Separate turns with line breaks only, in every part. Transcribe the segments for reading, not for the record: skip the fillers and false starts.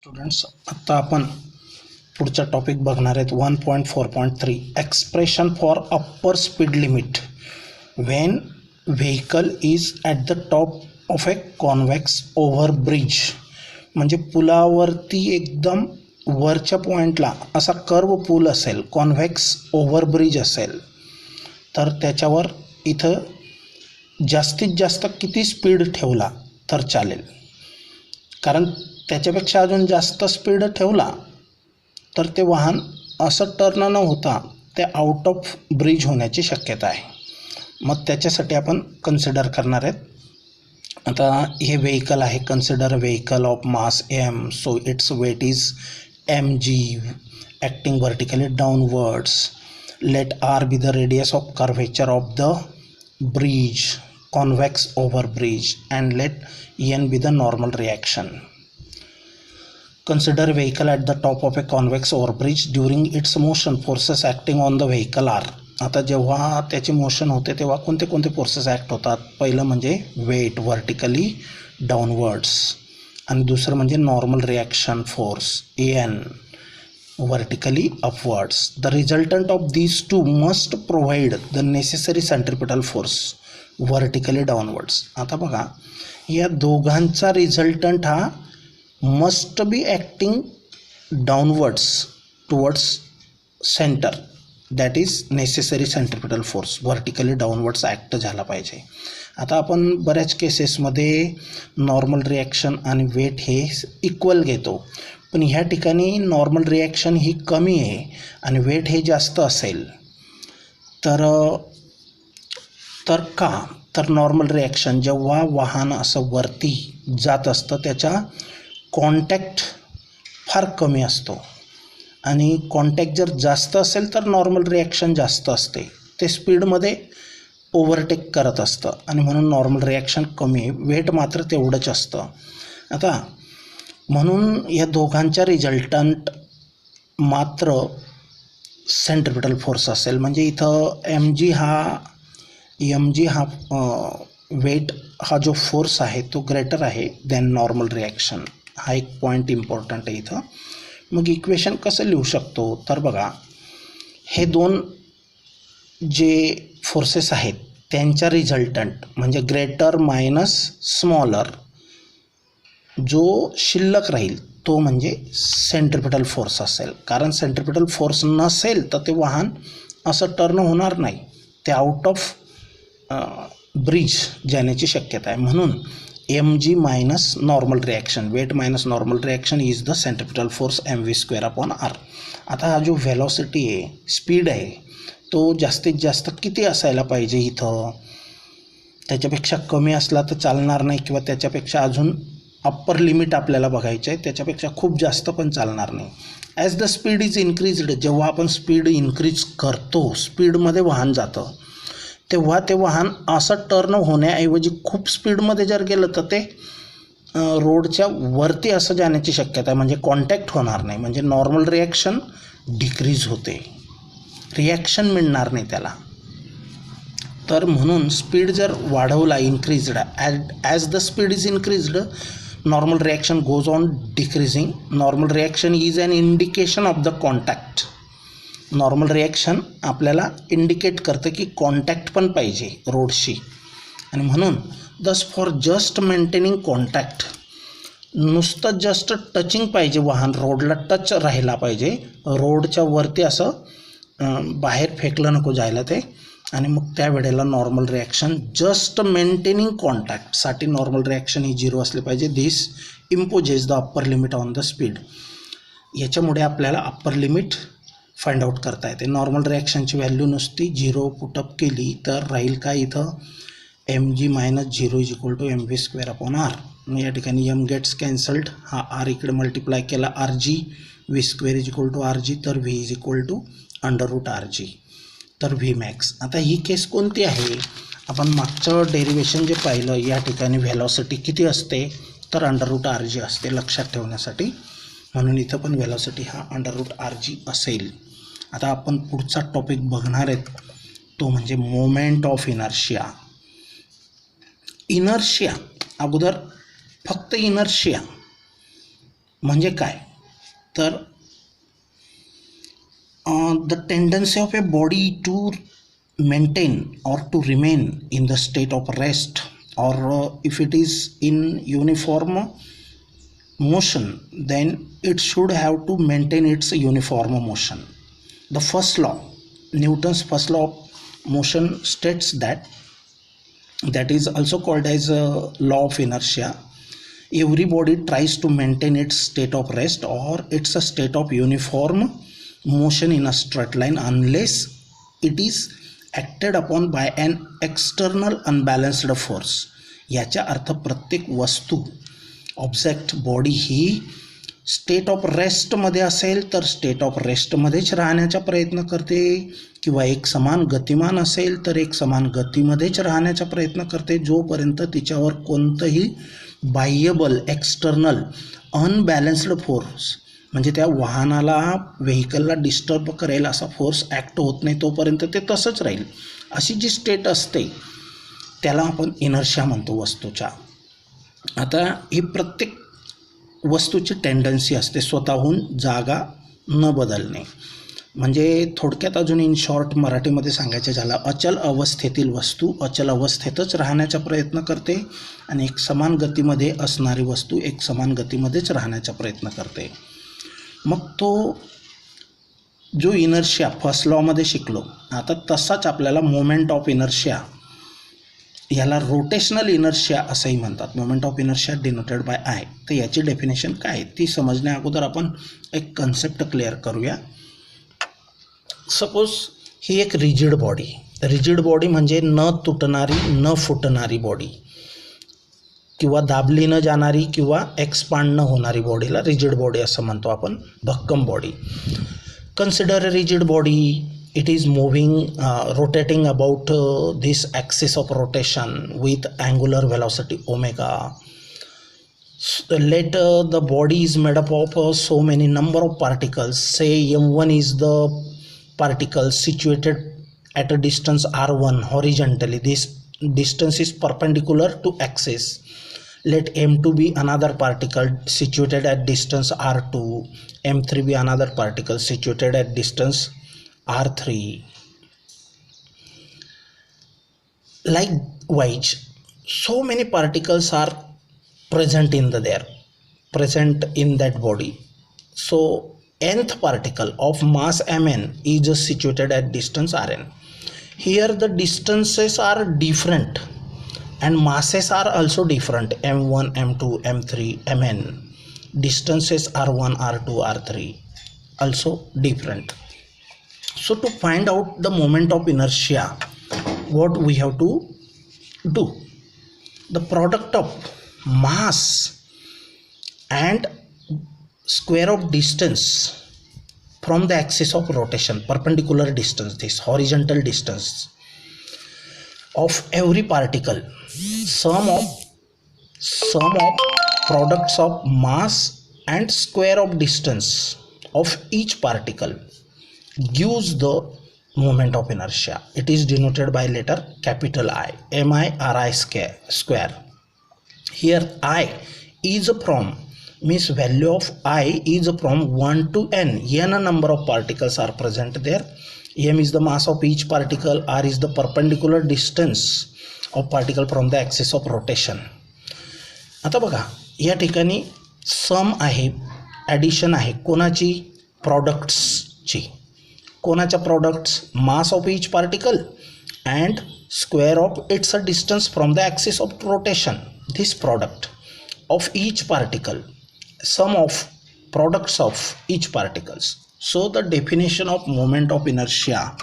Students, आता आपण पुढचा टॉपिक बघणार आहेत 1.4.3 expression for upper speed limit when vehicle is at the top of A convex over bridge. म्हणजे पुलावरती एकदम वरच्या पॉईंटला असा कर्व पूल असेल, कॉन्व्हेक्स ओव्हर ब्रिज असेल, तर त्याच्यावर इथं जास्तीत जास्त किती स्पीड ठेवला तर चालेल. कारण त्याच्यापेक्षा अजून जास्त स्पीड ठेवला तर ते वाहन असं टर्न न होता ते आउट ऑफ ब्रिज होण्याची शक्यता आहे. मग त्याच्यासाठी आपण कन्सिडर करणार आहेत. आता हे व्हेकल आहे, consider vehicle of mass M, so its weight is mg acting vertically downwards. Let R be the radius of curvature of the bridge, convex over bridge, and let n be the normal reaction. Consider vehicle at the top of a convex over bridge. During its motion, forces acting on the vehicle are. आता जेव्हा त्याची motion होते तेव्हा कोणते कोणते forces act होतात? पहिलं म्हणजे वेट व्हर्टिकली डाऊनवर्ड्स, आणि दुसरं म्हणजे normal reaction force N vertically upwards. The resultant of these two must provide the necessary centripetal force vertically downwards. आता बघा, या दोघांचा रिझल्टंट हा must be acting downwards towards centre, that is necessary centripetal force vertically downwards act झाला पाहिजे. आता आपण बऱ्याच केसेसमध्ये नॉर्मल रिॲक्शन आणि वेट हे इक्वल घेतो, पण ह्या ठिकाणी नॉर्मल रिॲक्शन ही कमी आहे आणि वेट हे जास्त असेल तर का? तर नॉर्मल रिॲक्शन जेव्हा वाहन असं वरती जात असतं त्याच्या कॉन्टॅक्ट फार कमी असतो, आणि कॉन्टॅक्ट जर जास्त असेल तर नॉर्मल रिॲक्शन जास्त असते. ते स्पीडमध्ये ओव्हरटेक करत असतं आणि म्हणून नॉर्मल रिॲक्शन कमी आहे, वेट मात्र तेवढंच असतं. आता म्हणून या दोघांच्या रिझल्टंट मात्र सेंट्रिपिटल फोर्स असेल. म्हणजे इथं एम जी हा वेट हा जो फोर्स आहे तो ग्रेटर आहे दॅन नॉर्मल रिॲक्शन. हा एक पॉईंट इम्पॉर्टंट आहे इथं. मग इक्वेशन कसं लिहू शकतो? तर बघा, हे दोन जे फोर्सेस आहेत त्यांच्या रिझल्टंट म्हणजे ग्रेटर मायनस स्मॉलर, जो शिल्लक राहील तो म्हणजे सेंट्रिपिटल फोर्स असेल. कारण सेंट्रिपिटल फोर्स नसेल तर ते वाहन असं टर्न होणार नाही, ते आउट ऑफ ब्रिज जाण्याची शक्यता आहे. म्हणून M G minus normal reaction, weight minus normal reaction is the centripetal force mv²/r. आता हा जो व्हेलॉसिटी आहे, स्पीड आहे, तो जास्तीत जास्त किती असायला पाहिजे इथं? त्याच्यापेक्षा कमी असला तर चालणार नाही, किंवा त्याच्यापेक्षा अजून अप्पर लिमिट आपल्याला बघायचं आहे, त्याच्यापेक्षा खूप जास्त पण चालणार नाही. As the speed is increased, जेव्हा आपण स्पीड इन्क्रीज करतो, स्पीडमध्ये वाहन जातं, तेव्हा ते वाहन असं टर्न होण्याऐवजी खूप स्पीडमध्ये जर गेलं तर ते रोडच्या वरती असं जाण्याची शक्यता आहे, म्हणजे कॉन्टॅक्ट होणार नाही, म्हणजे नॉर्मल रिॲक्शन डिक्रीज होते, रिॲक्शन मिळणार नाही त्याला. तर म्हणून स्पीड जर वाढवला, increased, as the speed is increased normal reaction goes on decreasing. Normal reaction is an indication of the contact. Normal reaction आपल्याला इंडिकेट करतं की कॉन्टॅक्ट पण पाहिजे रोडशी, आणि म्हणून thus for just maintaining contact, नुसतं जस्ट टचिंग पाहिजे, वाहन रोडला टच राहिला पाहिजे, रोडच्या वरती असं बाहेर फेकलं नको जायला ते, आणि मग त्यावेळेला नॉर्मल रिॲक्शन जस्ट मेंटेनिंग कॉन्टॅक्टसाठी नॉर्मल रिॲक्शन ही 0 असली पाहिजे. This imposes the upper limit on the speed. याच्यामुळे आपल्याला अप्पर लिमिट फाइंड आउट करता येते. नॉर्मल रिॲक्शनची व्हॅल्यू नुसती 0 पुटअप केली तर राहील का इथं mg minus 0 is equal to mv²/r. मग या ठिकाणी m गेट्स कॅन्सल्ड, हा r इकडे मल्टिप्लाय केला rg, v² is equal to rg, तर v is equal to √rg, तर v मॅक्स. आता ही केस कोणती आहे? आपण मागचं डेरिवेशन जे पाहिलं, या ठिकाणी व्हेलॉसिटी किती असते? तर √rg असते, लक्षात ठेवण्यासाठी. म्हणून इथं पण व्हेलॉसिटी हा √rg असेल. आता आपण पुढचा टॉपिक बघणार आहेत तो म्हणजे मोमेंट ऑफ इनर्शिया. इनर्शिया अगोदर फक्त इनर्शिया म्हणजे काय तर the tendency of a body to maintain or to remain in the state of rest, or if it is in uniform motion, then it should have to maintain its uniform motion. The first law, Newton's first law of motion, states that is also called as a law of inertia. Every body tries to maintain its state of rest or its a state of uniform motion in a straight line unless it is acted upon by an external unbalanced force. याचा अर्थ प्रत्येक वस्तू, object, body ही state of रेस्टमध्ये असेल तर state of रेस्टमध्येच राहण्याचा प्रयत्न करते, किंवा एक समान गतिमान असेल तर एक समान गतीमध्येच राहण्याचा प्रयत्न करते, जोपर्यंत तिच्यावर कोणतंही बाह्यबल, एक्सटर्नल अनबॅलन्स्ड फोर्स, म्हणजे त्या वाहनाला, व्हेकलला डिस्टर्ब करेल असा फोर्स ॲक्ट होत नाही, तोपर्यंत ते तसंच राहील. अशी जी स्टेट असते त्याला आपण इनर्शिया म्हणतो वस्तूच्या. आता ही प्रत्येक वस्तूची टेंडन्सी असते स्वतःहून जागा न बदलणे. म्हणजे थोडक्यात अजून इन शॉर्ट मराठीमध्ये सांगायचं झालं, अचल अवस्थेतील वस्तू अचल अवस्थेतच राहण्याचा प्रयत्न करते आणि एक समान गतीमध्ये असणारी वस्तू एक समान गतीमध्येच राहण्याचा प्रयत्न करते. मग तो जो इनर्शिया फर्स्ट लॉमध्ये शिकलो, आता तसाच आपल्याला मोमेंट ऑफ इनर्शिया, याला रोटेशनल इनर्शिया असंही म्हणतात. Moment of inertia denoted by I. तर याची डेफिनेशन काय ती समजण्या अगोदर आपण एक कन्सेप्ट क्लिअर करूया. सपोज ही एक रिजिड बॉडी म्हणजे न तुटणारी न फुटणारी बॉडी, किंवा दाबली न जाणारी किंवा एक्सपांड न होणारी बॉडीला रिजिड बॉडी असं म्हणतो आपण, भक्कम body. Consider a rigid body, it is moving, rotating about this axis of rotation with angular velocity omega. Let the body is made up of so many number of particles. Say m1 is the particle situated at a distance r1 horizontally. This distance is perpendicular to axis. Let m2 be another particle situated at distance r2, m3 be another particle situated at distance r3. Likewise, so many particles are present in that body. So nth particle of mass mn is situated at distance rn. Here the distances are different and masses are also different, m1, m2, m3, mn. Distances r1, r2, r3 also different. So to find out the moment of inertia, what we have to do? The product of mass and square of distance from the axis of rotation, perpendicular distance, this horizontal distance of every particle, sum of products of mass and square of distance of each particle gives the moment of inertia. It is denoted by letter capital I, MI/RI square. Here I is from, means value of I is from 1 to n. N number of particles are present there. M is the mass of each particle, R is the perpendicular distance of particle from the axis of rotation. आता बघा या ठिकाणी सम आहे, addition आहे, कोणाची? प्रॉडक्ट्सची. कोणाच्या products? Mass of each particle and square of its distance from the axis of rotation. This product of each particle, sum of products of each particles. So the definition of moment of inertia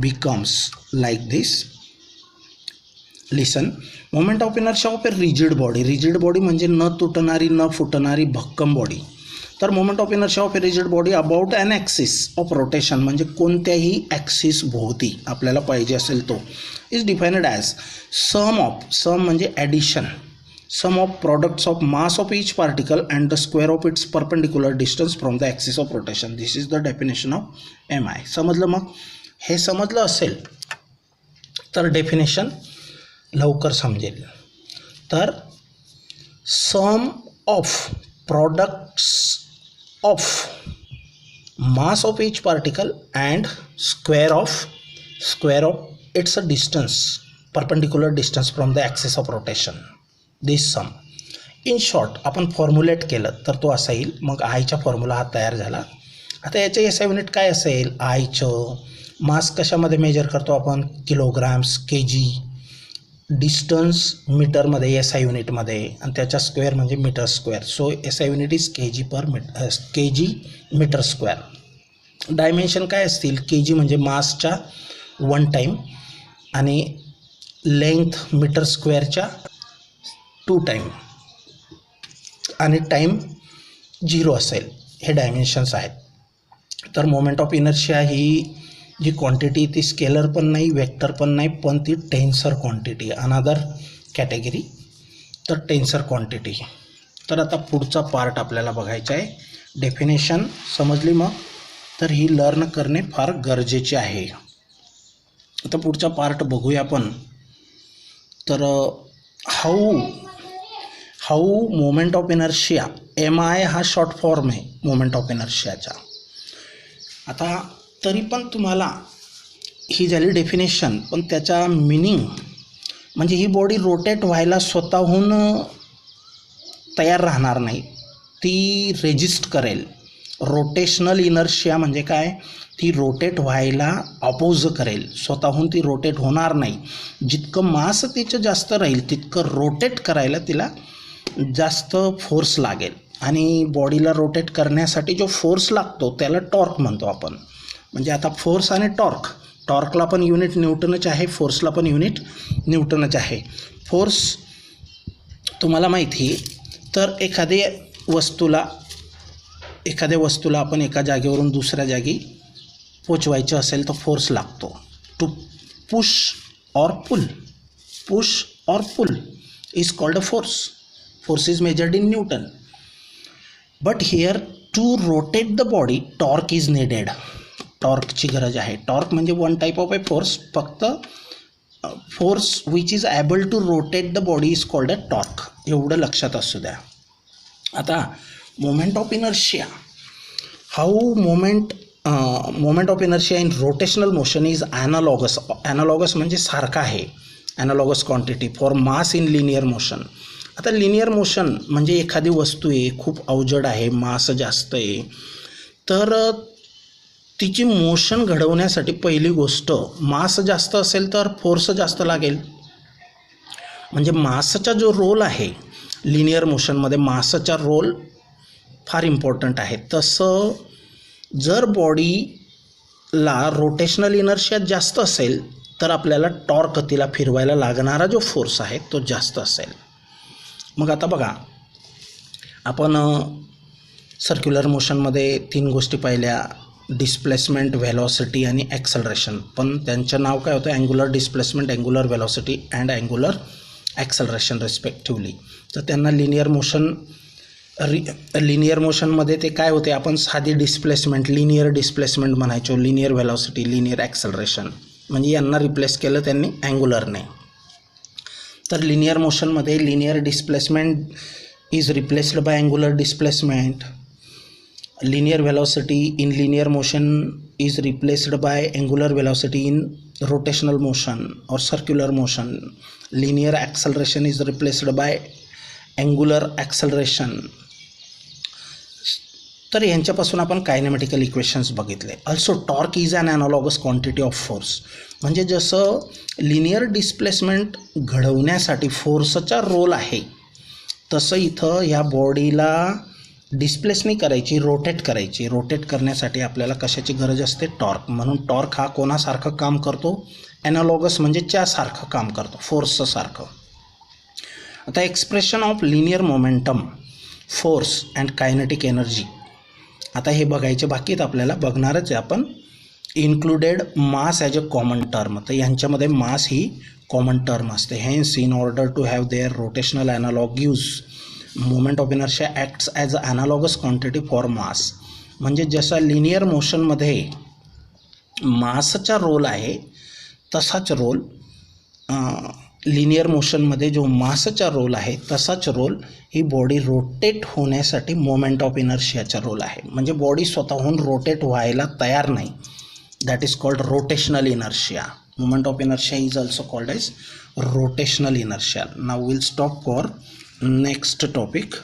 becomes like this. Listen, moment of inertia of a rigid body. Rigid body म्हणजे न तुटणारी न फुटणारी भक्कम body. तर moment of inertia of a rigid body about an axis of rotation, म्हणजे कोणत्याही axis भोवती आपल्याला पाहिजे असेल तो, इज डिफाइन्ड ॲज सम म्हणजे addition, sum of products of mass of each particle and the square of its perpendicular distance from the axis of rotation. This is the definition of MI. समजलं? मग हे समजलं असेल तर डेफिनेशन लवकर समजेल. तर सम of products of mass of each particle and square of its a distance, perpendicular distance from the axis of rotation. This sum. In short आपण फॉर्म्युलेट केलं तर तो असा येईल. मग आयचा फॉर्म्युला हा तयार झाला. आता याचे एस आय युनिट काय असेल? आयचं मास कशामध्ये मेजर करतो आपण? किलोग्राम्स, के जी, डिस्टन्स मीटरमध्ये एस आय युनिटमध्ये, आणि त्याच्या स्क्वेअर म्हणजे metre square. So S I unit is K G metre square. Dimension काय असतील? के जी म्हणजे मासच्या 1 टाईम आणि लेंथ मीटर स्क्वेअरच्या 2 टाईम आणि टाईम 0 असेल. हे डायमेन्शन्स आहेत. तर मोमेंट ऑफ इनर्शिया ही जी क्वांटिटी ती स्केलर पण नाही, वेक्टर पण नाही, पण ती टेन्सर क्वांटिटी, अनादर कॅटेगरी. तर टेन्सर क्वांटिटी. तर आता पुढचा पार्ट आपल्याला बघायचा आहे. डेफिनेशन समजली मग? तर ही लर्न करणे फार गरजेचे आहे. आता पुढचा पार्ट बघूया आपण. तर how moment of inertia, M I हा शॉर्ट फॉर्म आहे मोमेंट ऑफ इनर्शियाचा. आता तरी पण तुम्हाला ही झाली डेफिनेशन, पण त्याचा मिनिंग म्हणजे ही बॉडी रोटेट व्हायला स्वतःहून तयार राहणार नाही, ती रेजिस्ट करेल. रोटेशनल इनर्शिया म्हणजे काय? ती रोटेट व्हायला अपोज करेल, स्वतःहून ती रोटेट होणार नाही. जितकं मास तिचं जास्त राहील तितकं रोटेट करायला तिला जास्त फोर्स लागेल. आणि बॉडीला रोटेट करण्यासाठी जो फोर्स लागतो त्याला टॉर्क म्हणतो आपण. म्हणजे आता फोर्स आणि टॉर्कला पण युनिट न्यूटनच आहे, फोर्सला पण युनिट न्यूटनच आहे. फोर्स तुम्हाला माहिती आहे. तर एखाद्या वस्तूला आपण एका जागेवरून दुसऱ्या जागी पोचवायचं असेल तर फोर्स लागतो. To push or pull is called a force. Force is measured in newton. But here to rotate the body torque is needed. टॉर्कची गरज आहे. टॉर्क म्हणजे 1 टाईप ऑफ ए फोर्स. फक्त force which is able to rotate the body is called a torque. एवढं लक्षात असू द्या. आता moment of inertia, how moment of inertia in rotational motion is analogous म्हणजे सारखा आहे. ॲनालॉगस quantity for mass in linear motion. आता लिनियर मोशन म्हणजे एखादी वस्तू आहे, खूप अवजड आहे, मास जास्त आहे, तर तिची मोशन घडवण्यासाठी पहिली गोष्ट मास जास्त असेल तर फोर्स जास्त लागेल. म्हणजे मासचा जो रोल आहे लिनियर मोशनमध्ये, मासचा रोल फार इम्पॉर्टंट आहे. तसं जर बॉडीला रोटेशनल इनर्शिया जास्त असेल तर आपल्याला टॉर्क, तिला फिरवायला लागणारा जो फोर्स आहे तो जास्त असेल. मग आता बघा, आपण सर्क्युलर मोशनमध्ये 3 गोष्टी पाहिल्या: डिस्प्लेसमेंट, व्हेलॉसिटी आणि ॲक्सलरेशन. पण त्यांचं नाव काय होतं? Angular displacement, angular velocity and angular acceleration respectively. तर त्यांना लिनियर मोशनमध्ये ते काय होते? आपण साधी डिस्प्लेसमेंट, लिनियर डिस्प्लेसमेंट म्हणायचो, लिनियर व्हेलॉसिटी, लिनियर ॲक्सलरेशन. म्हणजे यांना रिप्लेस केलं त्यांनी अँग्युलरने. तर लिनियर मोशनमध्ये linear displacement is replaced by angular displacement. Linear velocity in linear motion is replaced by angular velocity in rotational motion or circular motion. Linear acceleration is replaced by angular acceleration. तर यांच्यापासून आपण kinematical equations बघितले. Also torque is an analogous quantity of force. म्हणजे जसं linear displacement घडवण्यासाठी फोर्सचा role आहे, तसं इथं ह्या बॉडीला डिस्प्लेस नाही करायची, रोटेट करायची. रोटेट करण्यासाठी आपल्याला कशाची गरज असते? टॉर्क. म्हणून टॉर्क हा कोणासारखं काम करतो? ॲनालॉगस म्हणजे च्यासारखं काम करतो, फोर्ससारखं. आता expression of linear momentum, force and kinetic energy. आता हे बघायचे बाकी आहेत आपल्याला, बघणारच आहे आपण. Included mass as a common term. तर यांच्यामध्ये मास ही कॉमन टर्म असते. Hence in order to have their rotational analogues, moment of inertia acts as a analogous quantity for mass. म्हणजे जसा लिनियर मोशनमध्ये मासचा रोल आहे तसाच रोल लिनियर मोशनमध्ये जो मासचा role आहे तसाच रोल ही बॉडी रोटेट होण्यासाठी मोमेंट ऑफ इनर्शियाचा रोल आहे. म्हणजे बॉडी स्वतःहून रोटेट व्हायला तयार नाही. That is called rotational inertia. Moment of inertia is also called as rotational inertia. Now will stop for next topic.